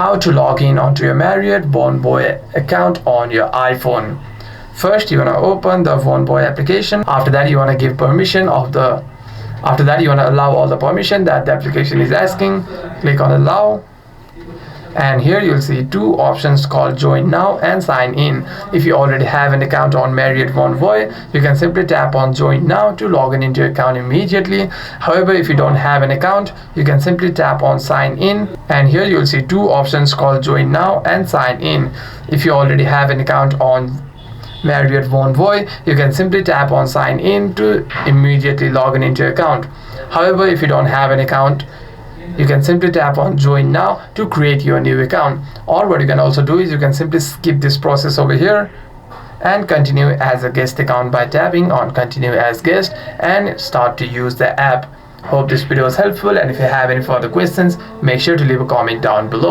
How to log in onto your Marriott Bonvoy account on your iPhone. First, you want to open the Bonvoy application. After that, you want to give permission of the after that you want to allow all the permission that the application is asking. Click on allow, and here you'll see two options called join now and sign in. If you already have an account on Marriott Bonvoy, you can simply tap on join now to log in into your account immediately. However, if you don't have an account, you can simply tap on sign in, and here you'll see two options called join now and sign in. If you already have an account on Marriott Bonvoy, you can simply tap on sign in to immediately log in into your account. However, if you don't have an account, you can simply tap on join now to create your new account. Or what you can also do is you can simply skip this process over here and continue as a guest account by tapping on continue as guest and start to use the app. Hope this video was helpful, and if you have any further questions, make sure to leave a comment down below.